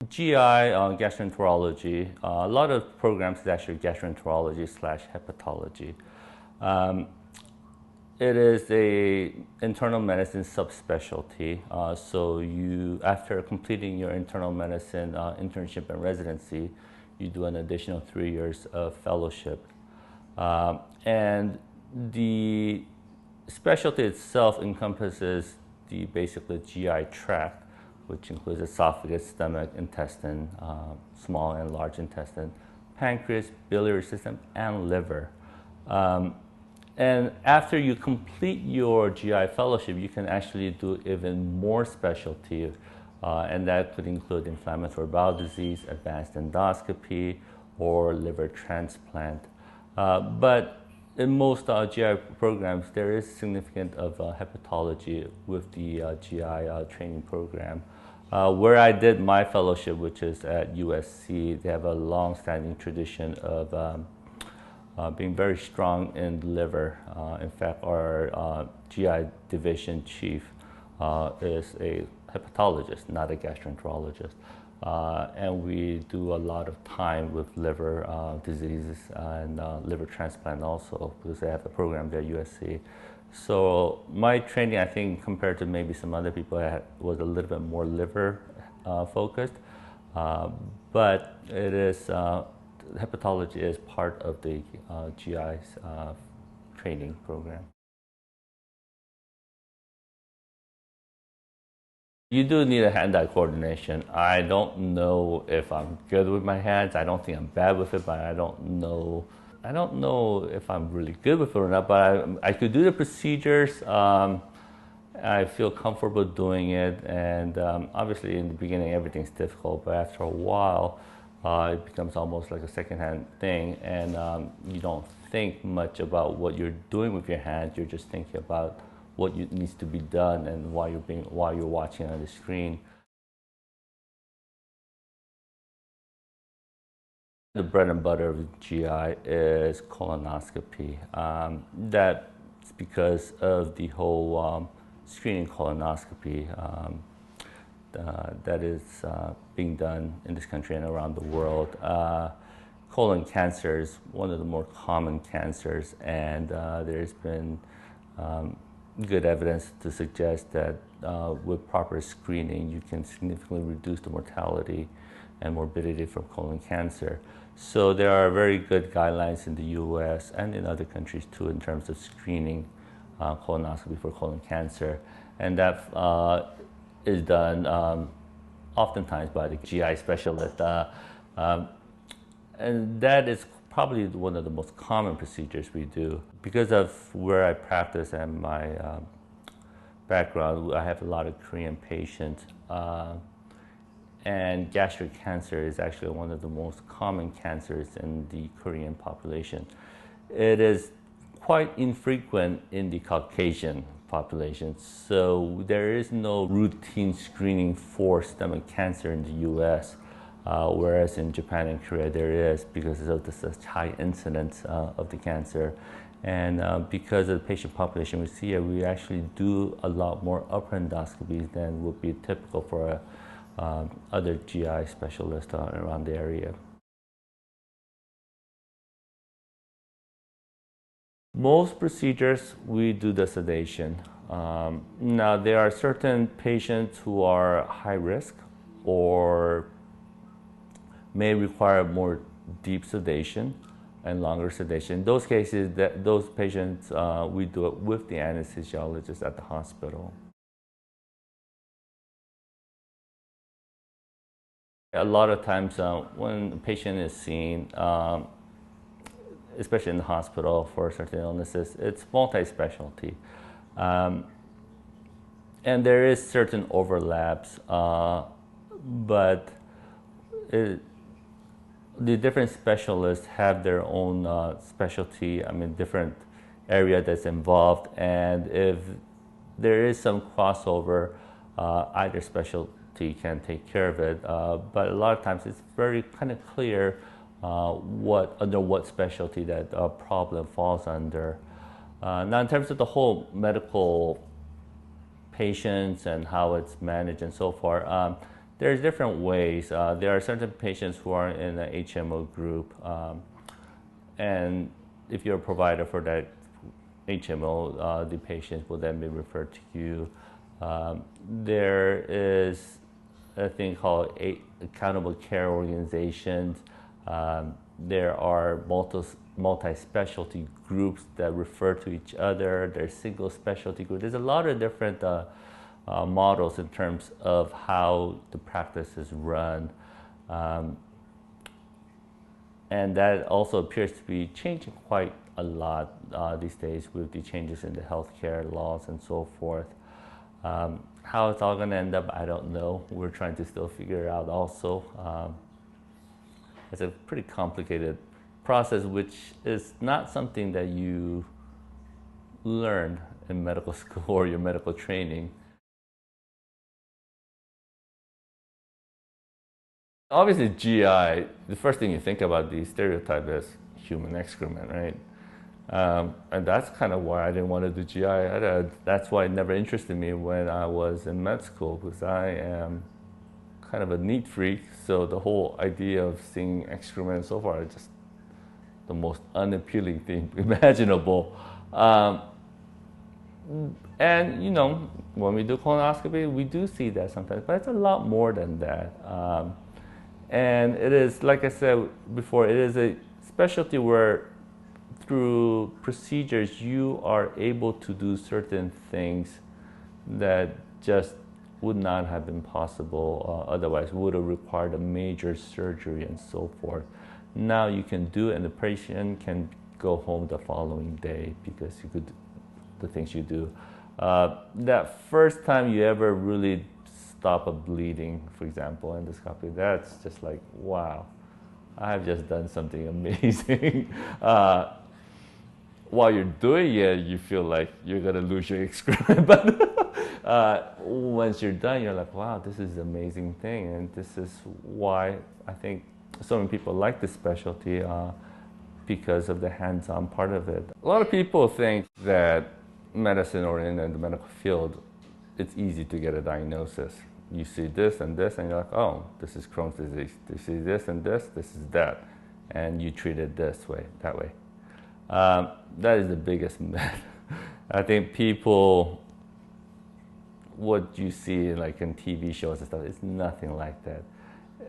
GI, gastroenterology, a lot of programs is actually gastroenterology slash hepatology. Um, it is a internal medicine subspecialty. So you, after completing your internal medicine internship and residency, you do an additional 3 years of fellowship. And the specialty itself encompasses the basically GI tract, which includes esophagus, stomach, intestine, small and large intestine, pancreas, biliary system, and liver. And after you complete your GI fellowship, you can actually do even more specialty, and that could include inflammatory bowel disease, advanced endoscopy, or liver transplant. But in most GI programs, there is significant of hepatology with the GI training program. Where I did my fellowship, which is at USC, they have a long-standing tradition of being very strong in liver. In fact, our GI division chief is a hepatologist, not a gastroenterologist. And we do a lot of time with liver diseases and liver transplant also, because they have a program there at USC. So my training, I think, compared to maybe some other people, was a little bit more liver focused. But it is, hepatology is part of the GI's training program. You do need a hand-eye coordination. I don't know if I'm good with my hands. I don't think I'm bad with it, but I don't know. I don't know if I'm really good with it or not. But I could do the procedures. I feel comfortable doing it, and obviously in the beginning everything's difficult, but after a while it becomes almost like a second-hand thing, and you don't think much about what you're doing with your hands. You're just thinking about what needs to be done and while you're watching on the screen. The bread and butter of GI is colonoscopy. That's because of the whole screening colonoscopy that is being done in this country and around the world. Colon cancer is one of the more common cancers, and there's been good evidence to suggest that with proper screening, you can significantly reduce the mortality and morbidity from colon cancer. So there are very good guidelines in the US and in other countries too in terms of screening colonoscopy for colon cancer. And that is done oftentimes by the GI specialist. And that is probably one of the most common procedures we do. Because of where I practice and my background, I have a lot of Korean patients. And gastric cancer is actually one of the most common cancers in the Korean population. It is quite infrequent in the Caucasian population, so there is no routine screening for stomach cancer in the US, whereas in Japan and Korea there is, because of the such high incidence of the cancer. And because of the patient population we see here, we actually do a lot more upper endoscopies than would be typical for other GI specialists around the area. Most procedures, we do the sedation. Now, there are certain patients who are high risk or may require more deep sedation and longer sedation. In those cases, those patients, we do it with the anesthesiologist at the hospital. A lot of times when a patient is seen, especially in the hospital for certain illnesses, it's multi-specialty. And there is certain overlaps, but the different specialists have their own specialty, different area that's involved, and if there is some crossover, either specialty can take care of it, but a lot of times it's very kind of clear under what specialty that problem falls under. Now, in terms of the whole medical patients and how it's managed and so forth, there's different ways. There are certain patients who are in the HMO group, and if you're a provider for that HMO, the patients will then be referred to you. There is a thing called accountable care organizations. There are multi-specialty groups that refer to each other. There's single specialty groups. There's a lot of different models in terms of how the practice is run. And that also appears to be changing quite a lot these days with the changes in the healthcare laws and so forth. How it's all going to end up, I don't know. We're trying to still figure it out also. It's a pretty complicated process, which is not something that you learn in medical school or your medical training. Obviously, GI, the first thing you think about, the stereotype is human excrement, right? And that's kind of why I didn't want to do GI. That's why it never interested me when I was in med school, because I am kind of a neat freak. So the whole idea of seeing excrement and so far is just the most unappealing thing imaginable. And you know, when we do colonoscopy, we do see that sometimes, but it's a lot more than that. And it is, like I said before, it is a specialty where through procedures you are able to do certain things that just would not have been possible otherwise, would have required a major surgery and so forth. Now you can do it and the patient can go home the following day because you could do the things you do. That first time you ever really stop a bleeding, for example, endoscopy, that's just like, wow, I have just done something amazing. While you're doing it, you feel like you're gonna lose your excrement, but once you're done, you're like, wow, this is an amazing thing, and this is why I think so many people like this specialty because of the hands-on part of it. A lot of people think that medicine or in the medical field, it's easy to get a diagnosis. You see this, and you're like, oh, this is Crohn's disease. You see this and this is that. And you treat it this way, that way. That is the biggest myth. I think people, what you see like in TV shows and stuff, it's nothing like that.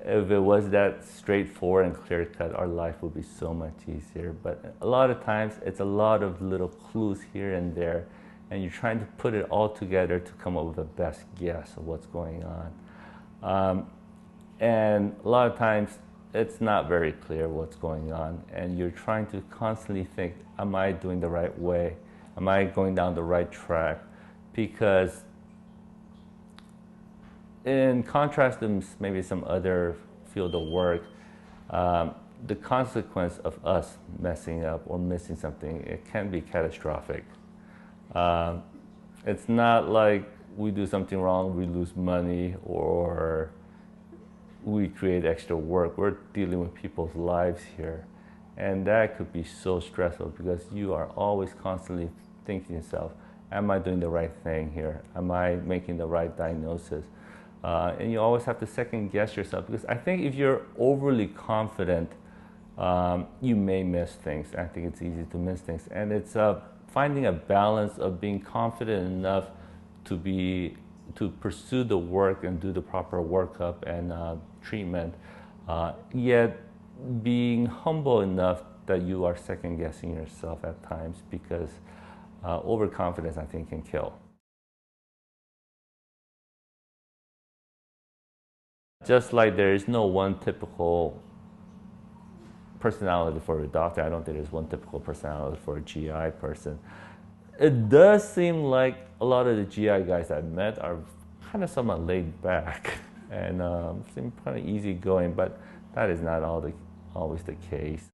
If it was that straightforward and clear cut, our life would be so much easier. But a lot of times, it's a lot of little clues here and there, and you're trying to put it all together to come up with the best guess of what's going on. And a lot of times, it's not very clear what's going on, and you're trying to constantly think, am I doing the right way? Am I going down the right track? Because in contrast to maybe some other field of work, the consequence of us messing up or missing something, it can be catastrophic. It's not like we do something wrong, we lose money, or we create extra work. We're dealing with people's lives here. And that could be so stressful because you are always constantly thinking to yourself, am I doing the right thing here? Am I making the right diagnosis? And you always have to second guess yourself, because I think if you're overly confident, you may miss things. I think it's easy to miss things. And it's finding a balance of being confident enough to pursue the work and do the proper workup and treatment, yet being humble enough that you are second guessing yourself at times, because overconfidence, I think, can kill. Just like there is no one typical personality for a doctor, I don't think there's one typical personality for a GI person. It does seem like a lot of the GI guys I've met are kind of somewhat laid back and seem kind of easygoing, but that is not always the case.